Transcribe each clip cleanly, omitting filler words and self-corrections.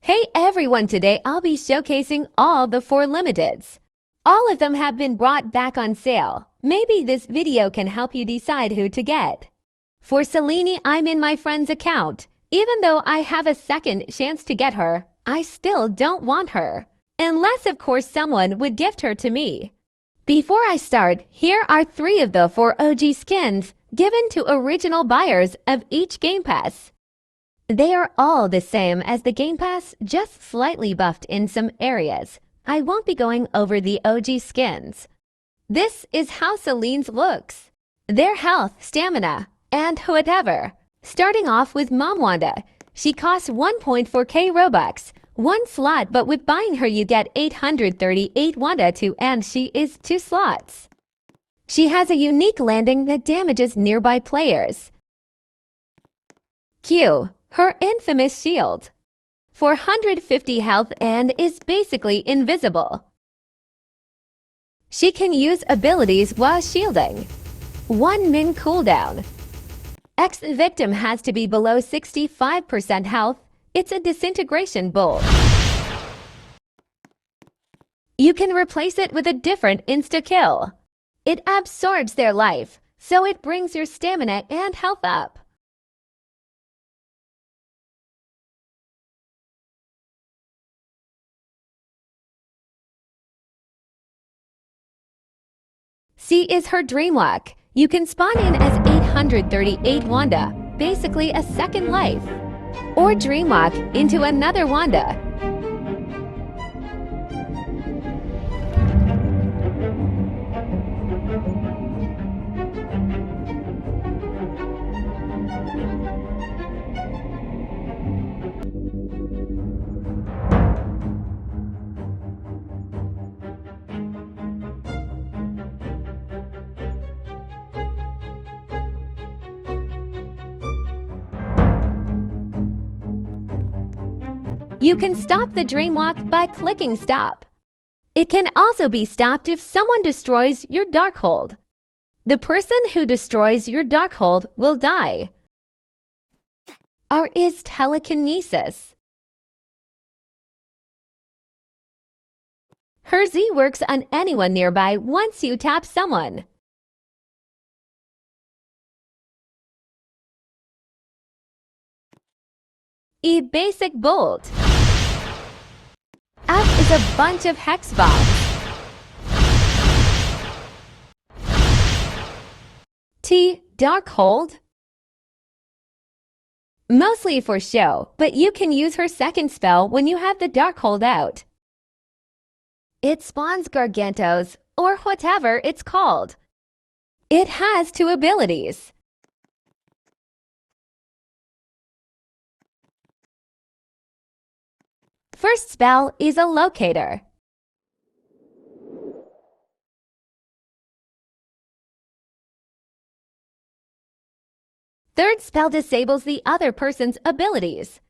Hey everyone, today I'll be showcasing all the 4 limiteds. All of them have been brought back on sale. Maybe this video can help you decide who to get. For Selene, I'm in my friend's account. Even though I have a second chance to get her, I still don't want her. Unless of course someone would gift her to me. Before I start, here are 3 of the 4 OG skins given to original buyers of each Game Pass. They are all the same as the Game Pass, just slightly buffed in some areas. I won't be going over the OG skins. This is how Selene's looks. Their health, stamina, and whatever. Starting off with Mom Wanda. She costs 1.4k Robux. 1 slot, but with buying her you get 838 Wanda too, and she is 2 slots. She has a unique landing that damages nearby players. Q. Her infamous shield. 450 health and is basically invisible. She can use abilities while shielding. 1 min cooldown. X victim has to be below 65% health. It's a disintegration bolt. You can replace it with a different insta-kill. It absorbs their life, so it brings your stamina and health up. C is her dream walk. You can spawn in as 838 Wanda, basically a second life. Or dream walk into another Wanda. You can stop the dream walk by clicking stop. It can also be stopped if someone destroys your Darkhold. The person who destroys your Darkhold will die. R is telekinesis. Her Z works on anyone nearby once you tap someone. E basic bolt. F is a bunch of hex bombs. T Darkhold. Mostly for show, but you can use her second spell when you have the Darkhold out. It spawns Gargantos, or whatever it's called. It has 2 abilities. First spell is a locator. Third spell disables the other person's abilities.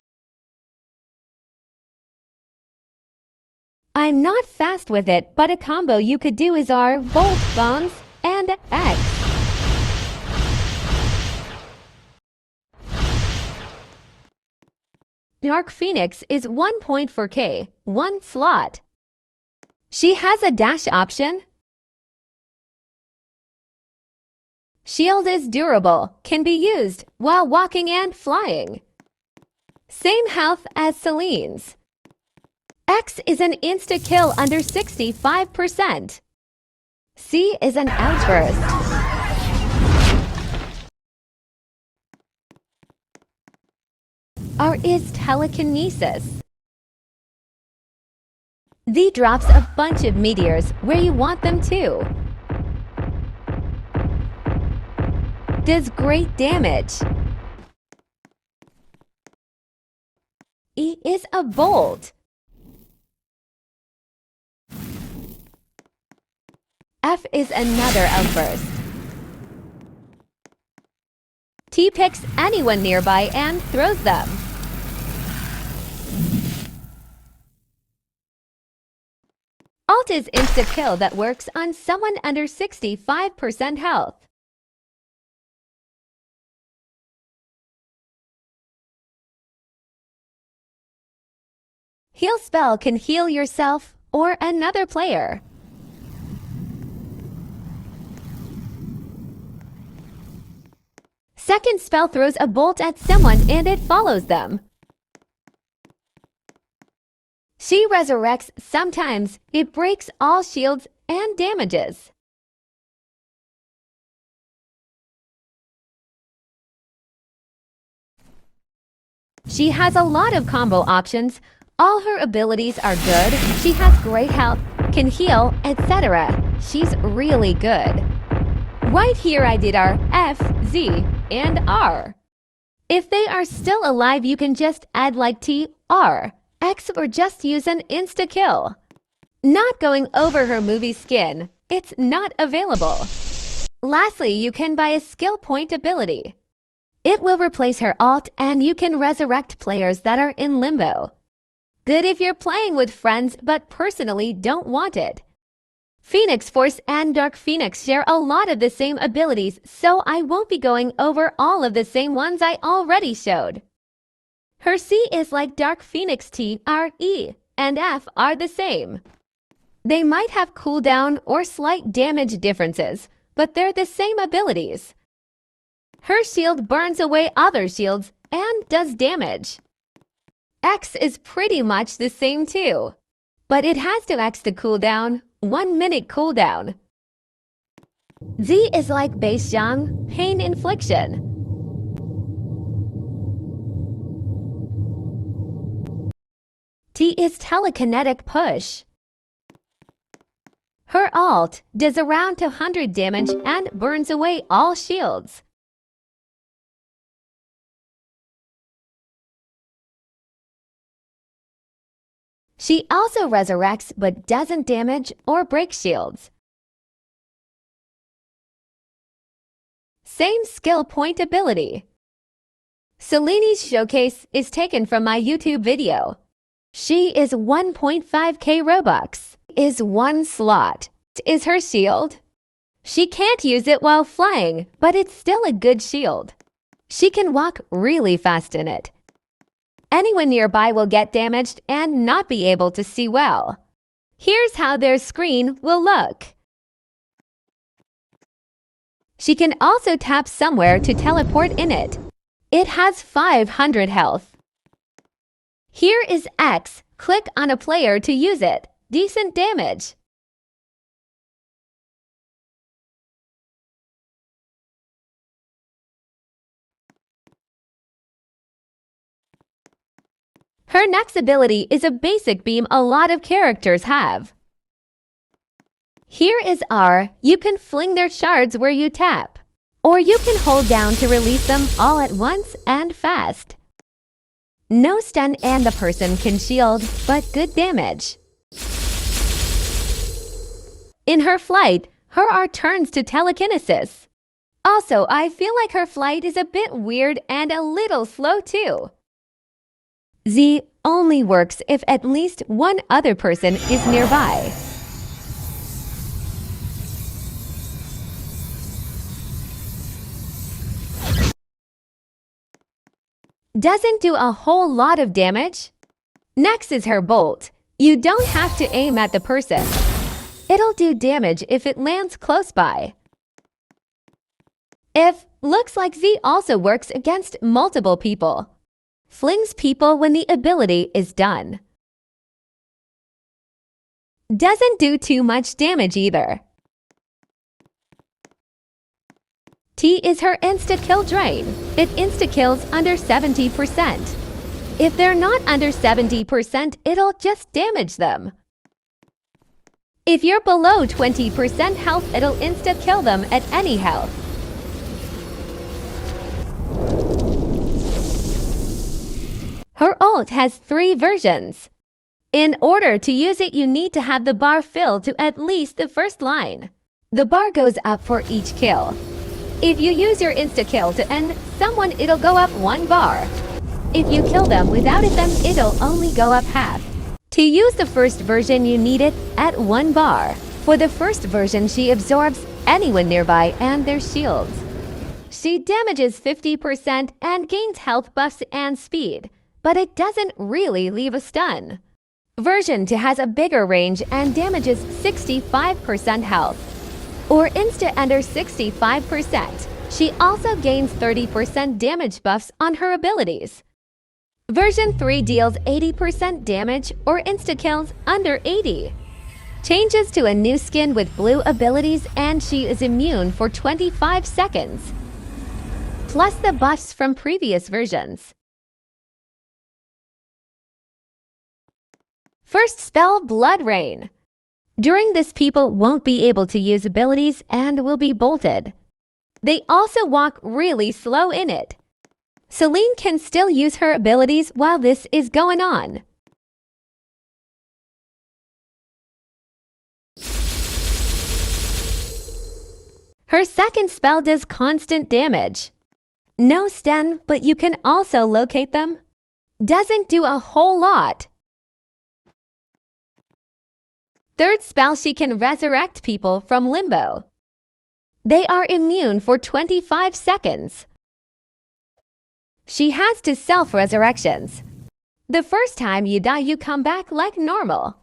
I'm not fast with it, but a combo you could do is R, Bolt, Bones, and X. Dark Phoenix is 1.4k, 1 slot. She has a dash option. Shield is durable, can be used while walking and flying. Same health as Selene's. X is an insta-kill under 65%. C is an outburst. R is telekinesis. D drops a bunch of meteors where you want them to. Does great damage. E is a bolt. F is another outburst. T picks anyone nearby and throws them. Alt is insta-kill that works on someone under 65% health. Heal spell can heal yourself or another player. Second spell throws a bolt at someone and it follows them. She resurrects sometimes. It breaks all shields and damages. She has a lot of combo options. All her abilities are good. She has great health, can heal, etc. She's really good. Right here I did our F, Z, and R. If they are still alive, you can just add like T, R, X, or just use an insta-kill. Not going over her movie skin. It's not available. Lastly, you can buy a skill point ability. It will replace her ult and you can resurrect players that are in limbo. Good if you're playing with friends but personally don't want it. Phoenix Force and Dark Phoenix share a lot of the same abilities, so I won't be going over all of the same ones I already showed. Her C is like Dark Phoenix. T, R, E, and F are the same. They might have cooldown or slight damage differences, but they're the same abilities. Her shield burns away other shields and does damage. X is pretty much the same too, but it has to X the cooldown, 1 minute cooldown. Z is like Base Zhang, pain infliction. T is telekinetic push. Her ult does around 200 damage and burns away all shields. She also resurrects but doesn't damage or break shields. Same skill point ability. Selene's showcase is taken from my YouTube video. She is 1.5k Robux. Is 1 slot. Is her shield. She can't use it while flying, but it's still a good shield. She can walk really fast in it. Anyone nearby will get damaged and not be able to see well. Here's how their screen will look. She can also tap somewhere to teleport in it. It has 500 health. Here is X. Click on a player to use it. Decent damage. Her next ability is a basic beam a lot of characters have. Here is R. You can fling their shards where you tap. Or you can hold down to release them all at once and fast. No stun and the person can shield, but good damage. In her flight, her R turns to telekinesis. Also, I feel like her flight is a bit weird and a little slow too. Z only works if at least one other person is nearby. Doesn't do a whole lot of damage. Next is her bolt. You don't have to aim at the person. It'll do damage if it lands close by. If looks like Z also works against multiple people. Flings people when the ability is done. Doesn't do too much damage either. T is her insta-kill drain. It insta-kills under 70%. If they're not under 70%, it'll just damage them. If you're below 20% health, it'll insta-kill them at any health. Her ult has 3 versions. In order to use it, you need to have the bar filled to at least the first line. The bar goes up for each kill. If you use your insta-kill to end someone, it'll go up 1 bar. If you kill them without it, then it'll only go up half. To use the first version, you need it at 1 bar. For the first version, she absorbs anyone nearby and their shields. She damages 50% and gains health buffs and speed, but it doesn't really leave a stun. Version 2 has a bigger range and damages 65% health, or insta under 65%. She also gains 30% damage buffs on her abilities. Version 3 deals 80% damage or insta-kills under 80. Changes to a new skin with blue abilities and she is immune for 25 seconds, plus the buffs from previous versions. First spell, Blood Rain. During this, people won't be able to use abilities and will be bolted. They also walk really slow in it. Seline can still use her abilities while this is going on. Her second spell does constant damage. No stun, but you can also locate them. Doesn't do a whole lot. Third spell, she can resurrect people from limbo. They are immune for 25 seconds. She has 2 self-resurrections. The first time you die, you come back like normal.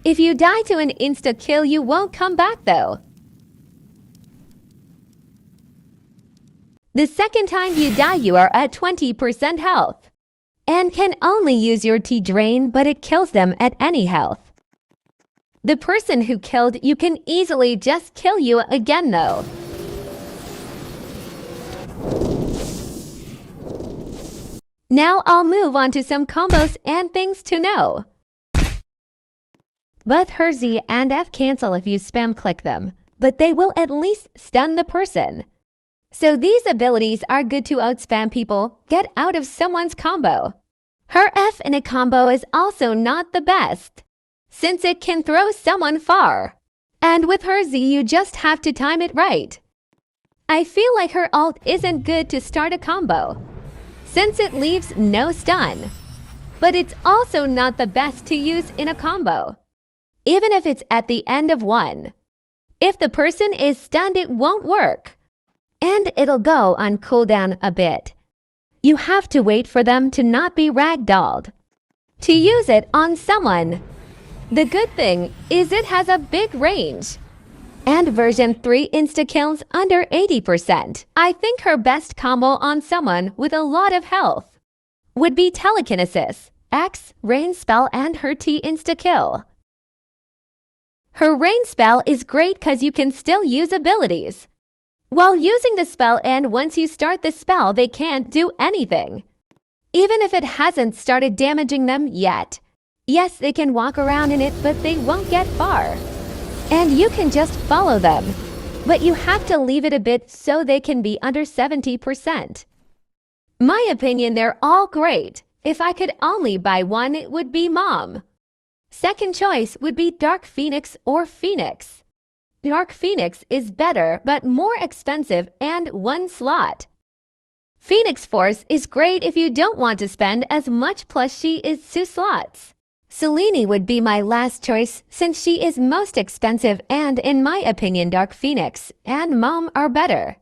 If you die to an insta-kill, you won't come back though. The second time you die, you are at 20% health and can only use your T drain, but it kills them at any health. The person who killed you can easily just kill you again though. Now I'll move on to some combos and things to know. Both her Z and F cancel if you spam click them, but they will at least stun the person. So these abilities are good to outspam people, get out of someone's combo. Her F in a combo is also not the best, since it can throw someone far. And with her Z, you just have to time it right. I feel like her ult isn't good to start a combo, since it leaves no stun. But it's also not the best to use in a combo, even if it's at the end of one. If the person is stunned, it won't work, and it'll go on cooldown a bit. You have to wait for them to not be ragdolled to use it on someone. The good thing is it has a big range. And version 3 insta-kills under 80%. I think her best combo on someone with a lot of health would be Telekinesis, X, Rain Spell, and her T insta-kill. Her Rain Spell is great because you can still use abilities while using the spell, and once you start the spell, they can't do anything, even if it hasn't started damaging them yet. Yes, they can walk around in it, but they won't get far. And you can just follow them, but you have to leave it a bit so they can be under 70%. My opinion, they're all great. If I could only buy one, it would be Mom. Second choice would be Dark Phoenix or Phoenix. Dark Phoenix is better but more expensive and 1 slot. Phoenix Force is great if you don't want to spend as much, plus she is 2 slots. Selene would be my last choice since she is most expensive, and in my opinion Dark Phoenix and Mom are better.